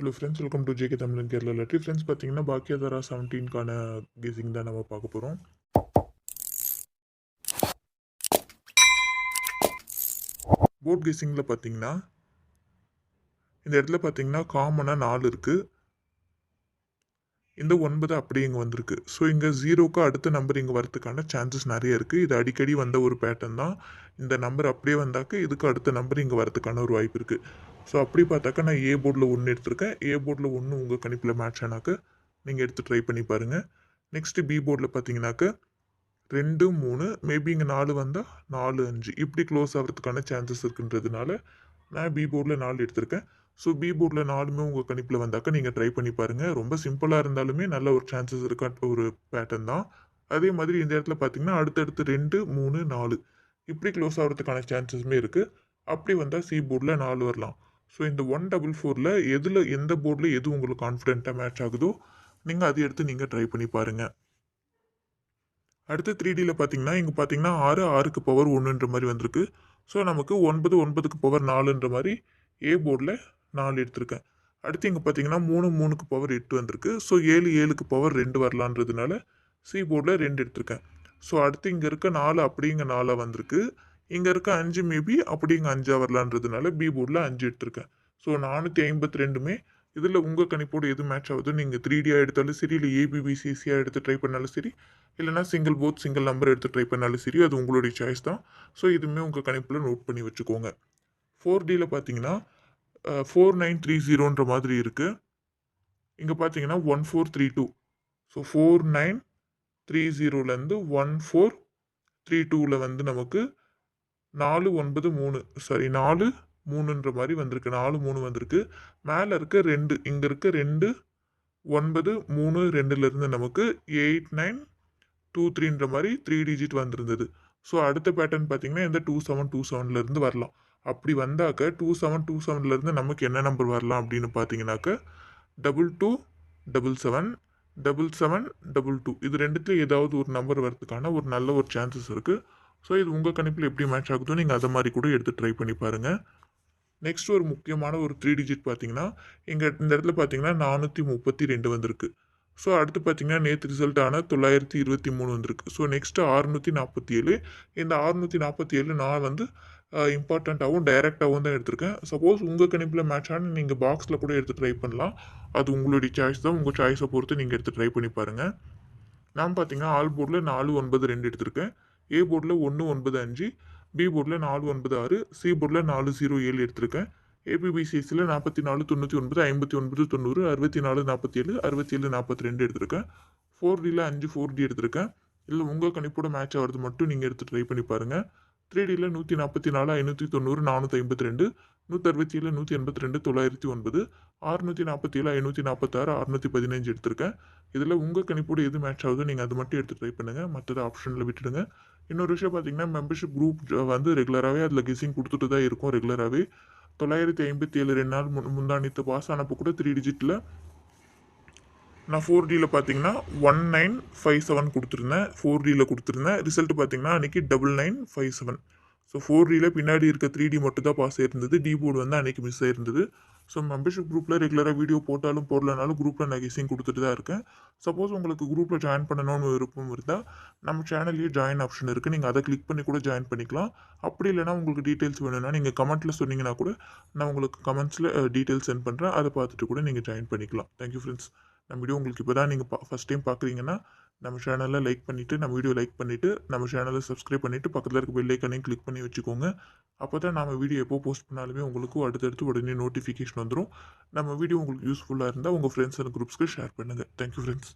Hello friends, welcome to JK தமிழன் Kerala lottery. Friends பார்த்தீங்கன்னா பாக்கியதாரா 17க்கான guessing தான் நம்ம பார்க்க போகிறோம். போர்ட் கெஸிங்கில் பார்த்தீங்கன்னா இந்த இடத்துல பார்த்தீங்கன்னா காமனாக 4 இருக்குது. இந்த 9 அப்படியே இங்கே வந்திருக்கு. ஸோ இங்கே 0க்கு அடுத்த நம்பர் இங்கே வரதுக்கான சான்சஸ் நிறைய இருக்குது. இது அடிக்கடி வந்த ஒரு பேட்டர்ன் தான். இந்த நம்பர் அப்படியே வந்தாக்க இதுக்கு அடுத்த நம்பர் இங்கே வரதுக்கான ஒரு வாய்ப்பு இருக்குது. ஸோ அப்படி பார்த்தாக்கா நான் ஏ போர்டில் 1 எடுத்திருக்கேன். ஏ போர்டில் 1 உங்கள் கணிப்பில் மேட்ச் ஆனாக்க நீங்கள் எடுத்து ட்ரை பண்ணி பாருங்கள். நெக்ஸ்ட்டு பி போர்டில் பார்த்தீங்கன்னாக்க 2, 3 மேபி இங்கே 4 வந்தால் 4, 5 இப்படி க்ளோஸ் ஆகிறதுக்கான சான்சஸ் இருக்குன்றதுனால நான் பி போர்டில் 4 எடுத்திருக்கேன். ஸோ பி போர்டில் 4மே உங்கள் கணிப்பில் வந்தாக்க நீங்கள் ட்ரை பண்ணி பாருங்கள். ரொம்ப சிம்பிளாக இருந்தாலுமே நல்ல ஒரு சான்சஸ் இருக்க ஒரு பேட்டர்ன் தான். அதே மாதிரி இந்த இடத்துல பார்த்தீங்கன்னா அடுத்தடுத்து 2, 3, 4 இப்படி க்ளோஸ் ஆகிறதுக்கான சான்சஸுமே இருக்குது. அப்படி வந்தால் சி போர்டில் 4 வரலாம். ஸோ இந்த 144ல் எந்த போர்டில் எது உங்களுக்கு கான்ஃபிடென்ட்டாக மேட்ச் ஆகுதோ நீங்கள் அதை எடுத்து நீங்கள் ட்ரை பண்ணி பாருங்கள். அடுத்து 3Dயில் பார்த்தீங்கன்னா இங்கே பார்த்தீங்கன்னா 6, 6க்கு பவர் 1ன்ற மாதிரி வந்திருக்கு. ஸோ நமக்கு 9, 9க்கு பவர் 4ன்ற மாதிரி ஏ போர்டில் 4 எடுத்திருக்கேன். அடுத்து இங்கே பார்த்தீங்கன்னா 3, 3க்கு பவர் 8 வந்திருக்கு. ஸோ 7, 7க்கு பவர் 2 வரலான்றதுனால சி போர்டில் 2 எடுத்திருக்கேன். ஸோ அடுத்து இங்கே இருக்க 4 அப்படிங்க 4 வந்திருக்கு. இங்கே இருக்க 5 மேபி அப்படிங்க 5 வரலான்றதுனால பி போர்டில் 5 எடுத்திருக்கேன். ஸோ 452மே இதில் உங்கள் கணிப்போடு எது மேட்ச் ஆகுதோ நீங்கள் 3Dயாக எடுத்தாலும் சரி, இல்லை ஏபிபிசிசியாக எடுத்து ட்ரை பண்ணாலும் சரி, இல்லைனா சிங்கிள் நம்பர் எடுத்து ட்ரை பண்ணாலும் சரி, அது உங்களுடைய சாய்ஸ் தான். ஸோ இதுவுமே உங்கள் கணிப்பில் நோட் பண்ணி வச்சுக்கோங்க. 4Dயில் பார்த்தீங்கன்னா 4930ன்ற மாதிரி இருக்குது. இங்கே பார்த்தீங்கன்னா 1432. ஸோ 4930லேருந்து 1432ல் வந்து நமக்கு 4, 3ன்ற மாதிரி வந்திருக்கு. 4, 3 வந்திருக்கு. மேலே இருக்க 2 இங்கே இருக்க 2, 9, 3, 2லேருந்து நமக்கு 8923ன்ற மாதிரி 3 டிஜிட் வந்திருந்தது. ஸோ அடுத்த பேட்டர்ன் பார்த்தீங்கன்னா இந்த 2727லேருந்து வரலாம். அப்படி வந்தாக்க 2727லேருந்து நமக்கு என்ன நம்பர் வரலாம் அப்படின்னு பார்த்தீங்கன்னாக்க 2277, 7722 இது ரெண்டுத்துல ஏதாவது ஒரு நம்பர் வரதுக்கான ஒரு நல்ல ஒரு சான்சஸ் இருக்குது. ஸோ இது உங்கள் கணிப்பில் எப்படி மேட்ச் ஆகுதோ நீங்கள் அதை மாதிரி கூட எடுத்து ட்ரை பண்ணி பாருங்கள். நெக்ஸ்ட் ஒரு முக்கியமான ஒரு 3 டிஜிட் பார்த்தீங்கன்னா இங்கே இந்த இடத்துல பார்த்தீங்கன்னா 432 வந்திருக்கு. ஸோ அடுத்து பார்த்தீங்கன்னா நேற்று ரிசல்ட் ஆன 923 வந்திருக்கு. So next 647. இந்த 647 நான் வந்து இம்பார்ட்டண்ட்டாகவும் டைரெக்டாகவும் தான் எடுத்திருக்கேன். சப்போஸ் உங்கள் கணிப்பில் மேட்ச் ஆனால் நீங்கள் பாக்ஸில் கூட எடுத்து ட்ரை பண்ணலாம். அது உங்களுடைய சாய்ஸ் தான். உங்கள் சாய்ஸை பொறுத்து நீங்கள் எடுத்து ட்ரை பண்ணி பாருங்கள். நான் பார்த்தீங்கன்னா ஆல் போர்டில் 492 எடுத்திருக்கேன். ஏ போர்டில் 195, பி போர்டில் 496, சி போர்டில் 407 எடுத்திருக்கேன். ஏபிபிசிஎஸ்சியில் 44, 99, 59, 90, 64, 47, 67, 42 எடுத்திருக்கேன். 4Dயில் 5 4D எடுத்திருக்கேன். இல்லை உங்கள் கணிப்போட மேட்ச் ஆகிறது மட்டும் நீங்கள் எடுத்து ட்ரை பண்ணி பாருங்கள். 3Dயில் 144, 590, 452, 167, 182, 909, 647, 546, 615 எடுத்திருக்கேன். இதில் உங்கள் கணிப்போடு எது மேட்ச் ஆகுதோ நீங்கள் அது மட்டும் எடுத்து ட்ரை பண்ணுங்கள். மற்றது ஆப்ஷனில் விட்டுடுங்க. இன்னொரு விஷயம் பார்த்தீங்கன்னா மெம்பர்ஷிப் குரூப் வந்து ரெகுலராகவே அதில் கெஸிங் கொடுத்துட்டு தான் இருக்கும். ரெகுலராகவே 957 2 நாள் முந்தானித்து பாஸ் ஆனப்போ கூட 3 டிஜிட்டில் நான் 4Dயில் பார்த்தீங்கன்னா 1957 கொடுத்துருந்தேன். 4Dயில் கொடுத்துருந்தேன். ரிசல்ட் பார்த்தீங்கன்னா அன்றைக்கி 9957. ஸோ 4Dயில் பின்னாடி இருக்க 3D மட்டும் தான் பாஸ் ஆயிருந்தது. டி போர்டு வந்து அன்றைக்கி மிஸ் ஆயிருந்தது. ஸோ மெம்பர்ஷிப் குரூப்பில் ரெகுலராக வீடியோ போட்டாலும் போடலனாலும் குரூப்பில் நான் கெஸிங் கொடுத்துட்டு தான் இருக்கேன். சப்போஸ் உங்களுக்கு குரூப்பில் ஜாயின் பண்ணணும்னு விருப்பம் இருந்தால் நம்ம சேனல்லேயே ஜாயின் ஆப்ஷன் இருக்குது. நீங்கள் அதை கிளிக் பண்ணி கூட ஜாயின் பண்ணிக்கலாம். அப்படி இல்லைனா உங்களுக்கு டீட்டெயில்ஸ் வேணும்னா நீங்கள் கமெண்ட்டில் சொன்னீங்கன்னா கூட நான் உங்களுக்கு கமெண்ட்ஸில் டீட்டெயில்ஸ் சென்ட் பண்ணுறேன். அதை பார்த்துட்டு கூட நீங்கள் ஜாயின் பண்ணிக்கலாம். Thank you friends. நம்ம வீடியோ உங்களுக்கு இப்போ தான் நீங்கள் ஃபஸ்ட் டைம் பார்க்குறீங்கன்னா நம்ம சேனலில் லைக் பண்ணிவிட்டு நம்ம வீடியோ லைக் பண்ணிவிட்டு நம்ம சேனலை சப்ஸ்கிரைப் பண்ணிவிட்டு பக்கத்தில் இருக்க பெல் ஐக்கனையும் கிளிக் பண்ணி வச்சுக்கோங்க. அப்போ தான் நம்ம வீடியோ எப்போ போஸ்ட் பண்ணாலுமே உங்களுக்கு அடுத்தடுத்து உடனே நோட்டிஃபிகேஷன் வந்துடும். நம்ம வீடியோ உங்களுக்கு யூஸ்ஃபுல்லாக இருந்தால் உங்கள் ஃப்ரெண்ட்ஸ் அண்ட் குரூப்ஸ்க்கு ஷேர் பண்ணுங்கள். Thank you friends.